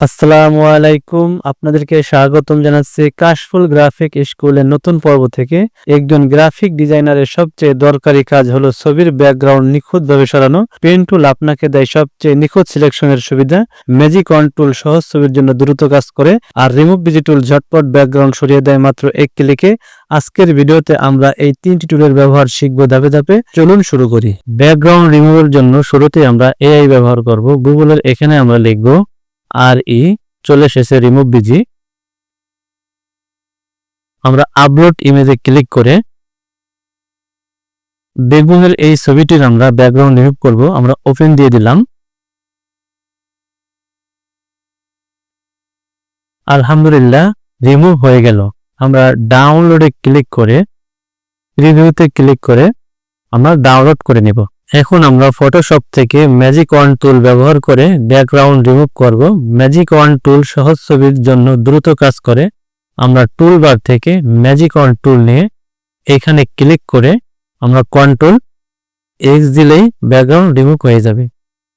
আসসালামু আলাইকুম, আপনাদেরকে স্বাগতম জানাচ্ছি কাশফুল গ্রাফিক স্কুলের নতুন পর্ব থেকে। একজন গ্রাফিক ডিজাইনারের সবচেয়ে দরকারি কাজ হলো ছবির ব্যাকগ্রাউন্ড নিখুঁতভাবে সরানো। পেন টুল আপনাকে দেয় সবচেয়ে নিখুঁত সিলেকশনের সুবিধা। ম্যাজিক অন টুল সহজ ছবির জন্য দ্রুত কাজ করে, আর রিমুভ বিজি টুল ঝটপট ব্যাকগ্রাউন্ড সরিয়ে দেয় মাত্র এক ক্লিকে। আজকের ভিডিওতে আমরা এই তিনটি টুলের ব্যবহার শিখব ধাপে ধাপে। চলুন শুরু করি। ব্যাকগ্রাউন্ড রিমুভের জন্য শুরুতেই আমরা এআই ব্যবহার করব। গুগলের এখানে আমরা লিখব RE, চলে এসেছে রিমুভ বিজি। আমরা আপলোড ইমেজে ক্লিক করে বেগুনের এই ছবিটির আমরা ব্যাকগ্রাউন্ড রিমুভ করব। আমরা ওপেন দিয়ে দিলাম। আলহামদুলিল্লাহ, রিমুভ হয়ে গেল। আমরা ডাউনলোডে ক্লিক করে রিভিউতে ক্লিক করে আমরা ডাউনলোড করে নেব। এখন আমরা ফটোশপ থেকে ম্যাজিক ওয়ান টুল ব্যবহার করে ব্যাকগ্রাউন্ড রিমুভ করব। ম্যাজিক ওয়ান টুল সহজ ছবির জন্য দ্রুত কাজ করে। আমরা টুল বার থেকে ম্যাজিক ওয়ান টুল নিয়ে এখানে ক্লিক করে আমরা কন্ট্রোল X দিলেই ব্যাকগ্রাউন্ড রিমুভ হয়ে যাবে।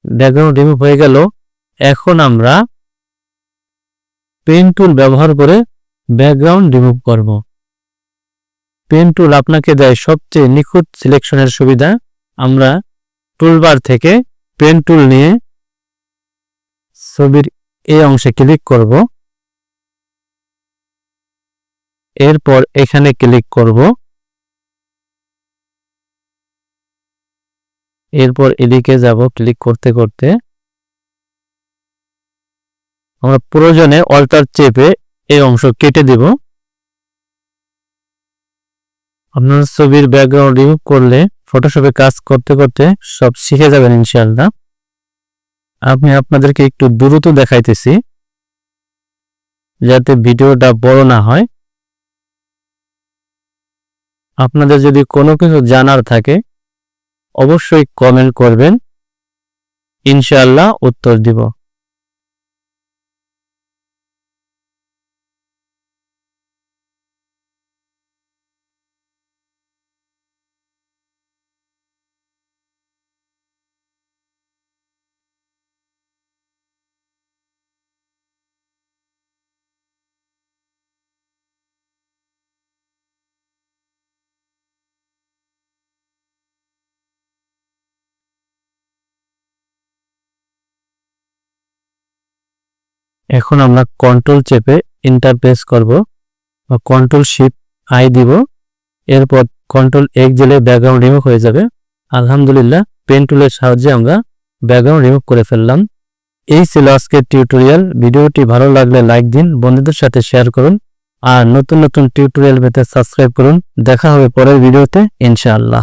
ব্যাকগ্রাউন্ড রিমুভ হয়ে গেল। এখন আমরা পেন টুল ব্যবহার করে ব্যাকগ্রাউন্ড রিমুভ করব। পেন টুল আপনাকে দেয় সবচেয়ে নিখুঁত সিলেকশনের সুবিধা। আমরা টুলবার থেকে পেন টুল নিয়ে ছবির এই অংশে ক্লিক করব। এরপর এখানে ক্লিক করব। এরপর এদিকে যাব। ক্লিক করতে করতে আমরা প্রয়োজনে অল্টার চেপে এই অংশ কেটে দেব। আপনার ছবির ব্যাকগ্রাউন্ড রিমুভ করলে ফটোশপে কাজ করতে করতে সব শিখে যাবেন ইনশাআল্লাহ। আমি আপনাদেরকে একটু দ্রুত দেখাইতেছি যাতে ভিডিওটা বড় না হয়। আপনাদের যদি কোনো কিছু জানার থাকে অবশ্যই কমেন্ট করবেন, ইনশাআল্লাহ উত্তর দিব। এখন আমরা কন্ট্রোল চেপে এন্টার প্রেস করব বা কন্ট্রোল শিফট আই দিব। এরপর কন্ট্রোল X দিলে ব্যাকগ্রাউন্ড রিমুভ হয়ে যাবে। আলহামদুলিল্লাহ, পেন টুলের সাহায্যে আমরা ব্যাকগ্রাউন্ড রিমুভ করে ফেললাম। এই ছিল আজকের টিউটোরিয়াল। ভিডিওটি ভালো লাগলে লাইক দিন, বন্ধুদের সাথে শেয়ার করুন, আর নতুন নতুন টিউটোরিয়াল পেতে সাবস্ক্রাইব করুন। দেখা হবে পরের ভিডিওতে ইনশাআল্লাহ।